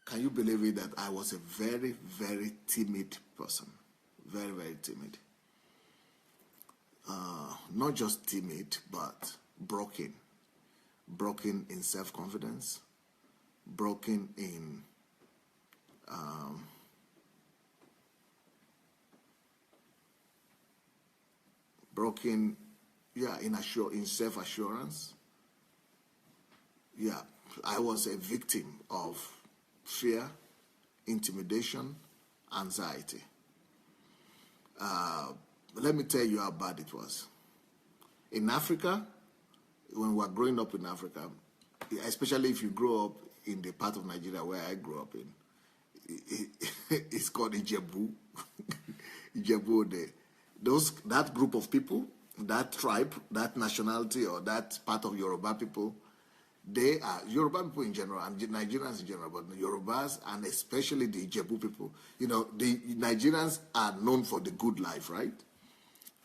can you believe it that I was a very, very timid person? Very, very timid. Not just timid, but broken. Broken in self-confidence. Broken in in self-assurance. Yeah, I was a victim of fear, intimidation, anxiety. Let me tell you how bad it was. In Africa, when we were growing up in Africa, especially if you grow up in the part of Nigeria where I grew up in, it's called Ijebu. Ijebu, that group of people, that tribe, that nationality, or that part of Yoruba people, they are Yoruba people in general and Nigerians in general, but the Yorubas and especially the Ijebu people. You know, the Nigerians are known for the good life, right?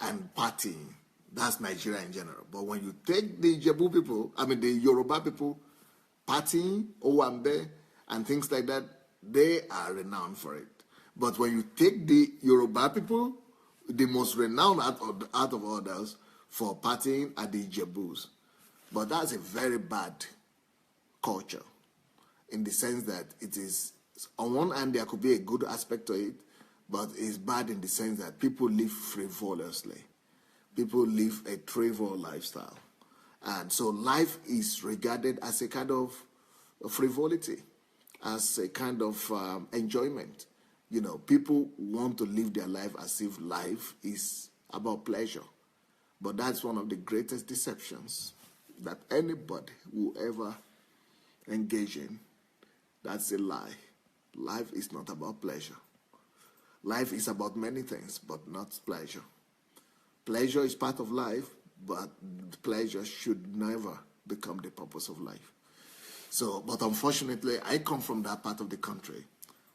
And partying. That's Nigeria in general. But when you take the Ijebu people, the Yoruba people, partying, Owambe, and things like that, they are renowned for it. But when you take the Yoruba people, the most renowned out of others for partying are the Ijebus. But that's a very bad culture in the sense that it is, on one hand, there could be a good aspect to it, but it's bad in the sense that people live frivolously. People live a trivial lifestyle. And so life is regarded as a kind of frivolity, as a kind of enjoyment. You know, people want to live their life as if life is about pleasure. But that's one of the greatest deceptions that anybody will ever engage in. That's a lie. Life is not about pleasure. Life is about many things, but not pleasure. Pleasure is part of life, but pleasure should never become the purpose of life. So, but unfortunately, I come from that part of the country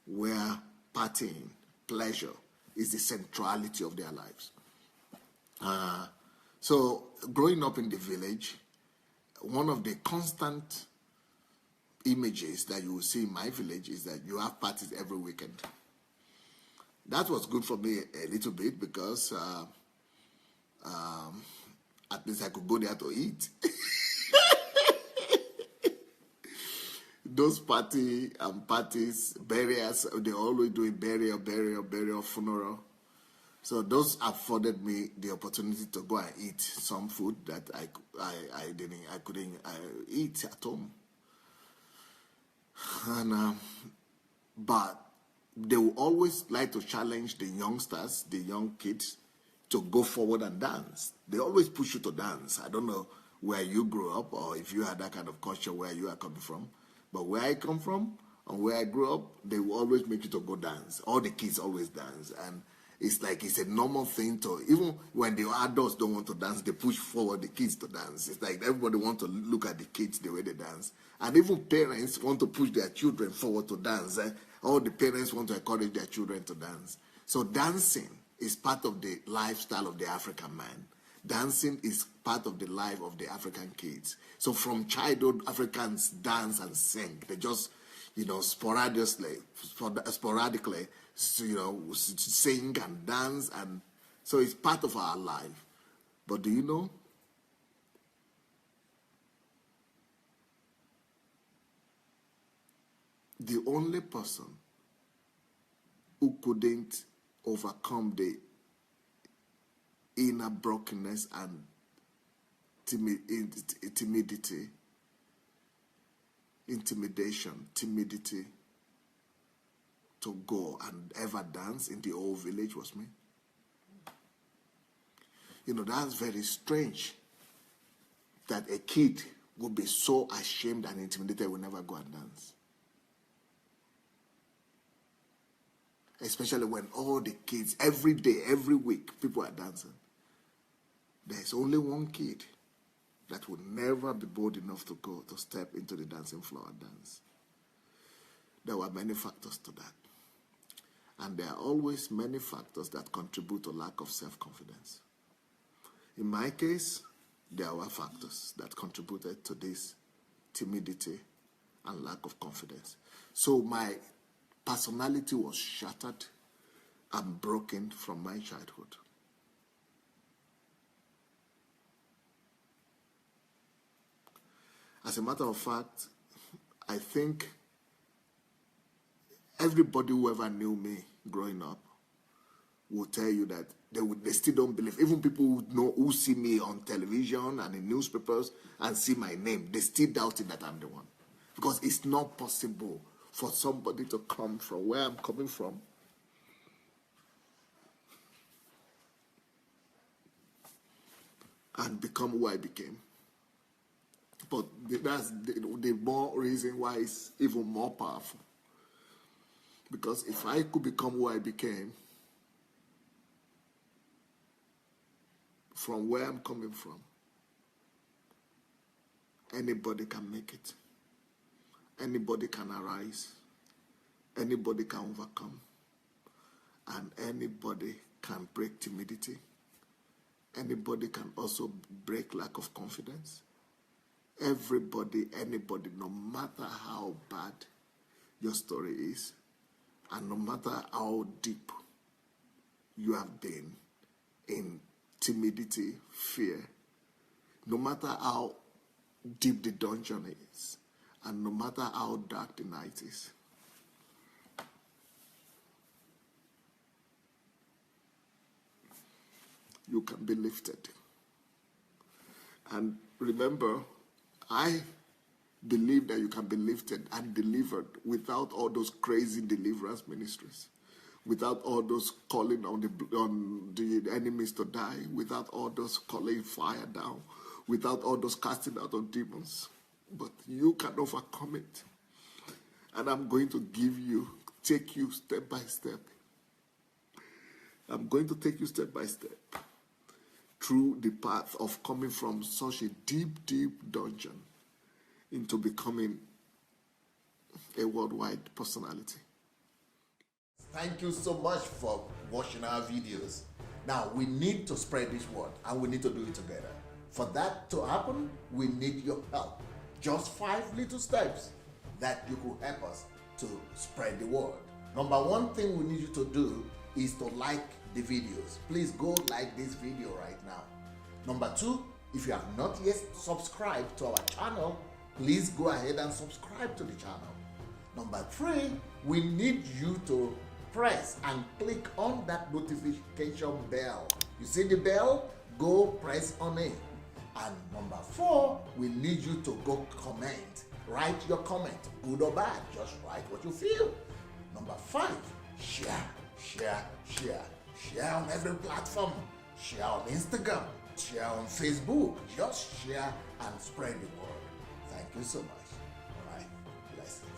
where partying, pleasure, is the centrality of their lives. So, growing up in the village, one of the constant images that you will see in my village is that you have parties every weekend. That was good for me a little bit because at least I could go there to eat. Those parties, burials, they always doing burial, funeral. So those afforded me the opportunity to go and eat some food that I couldn't eat at home. And but they will always like to challenge the youngsters, the young kids, to go forward and dance. They always push you to dance. I don't know where you grew up or if you had that kind of culture where you are coming from. But where I come from and where I grew up, they will always make you to go dance. All the kids always dance. And it's like it's a normal thing to, even when the adults don't want to dance, they push forward the kids to dance. It's like everybody wants to look at the kids the way they dance. And even parents want to push their children forward to dance. All the parents want to encourage their children to dance. So dancing is part of the lifestyle of the African man. Dancing is part of the life of the African kids. So from childhood, Africans dance and sing. They just, sporadically, sing and dance. And so it's part of our life. But do you know? The only person who couldn't overcome the inner brokenness and timidity to go and ever dance in the old village was me. That's very strange that a kid would be so ashamed and intimidated will never go and dance. Especially when all the kids, every day, every week, people are dancing. There's only one kid that would never be bold enough to go to step into the dancing floor and dance. There were many factors to that. And there are always many factors that contribute to lack of self-confidence. In my case, there were factors that contributed to this timidity and lack of confidence. So my personality was shattered and broken from my childhood. As a matter of fact, I think everybody who ever knew me growing up will tell you that they still don't believe. Even people who see me on television and in newspapers and see my name, they still doubt it that I'm the one. Because it's not possible for somebody to come from where I'm coming from and become who I became. But that's the more reason why it's even more powerful. Because if I could become who I became from where I'm coming from, anybody can make it. Anybody can arise. Anybody can overcome. And anybody can break timidity. Anybody can also break lack of confidence. Everybody, anybody, no matter how bad your story is, and no matter how deep you have been in timidity, fear, no matter how deep the dungeon is, and no matter how dark the night is, you can be lifted. And remember, I believe that you can be lifted and delivered without all those crazy deliverance ministries, without all those calling on the enemies to die, without all those calling fire down, without all those casting out of demons. But you can overcome it. And I'm going to take you step by step. I'm going to take you step by step through the path of coming from such a deep, deep dungeon into becoming a worldwide personality. Thank you so much for watching our videos. Now, we need to spread this word, and we need to do it together. For that to happen, we need your help. Just 5 little steps that you could help us to spread the word. Number one thing we need you to do is to like the videos. Please go like this video right now. Number 2, if you have not yet subscribed to our channel, please go ahead and subscribe to the channel. Number 3, we need you to press and click on that notification bell. You see the bell? Go press on it. And number 4, we need you to go comment. Write your comment, good or bad. Just write what you feel. Number 5, share. Share on every platform. Share on Instagram. Share on Facebook. Just share and spread the word. Thank you so much. All right. Blessings.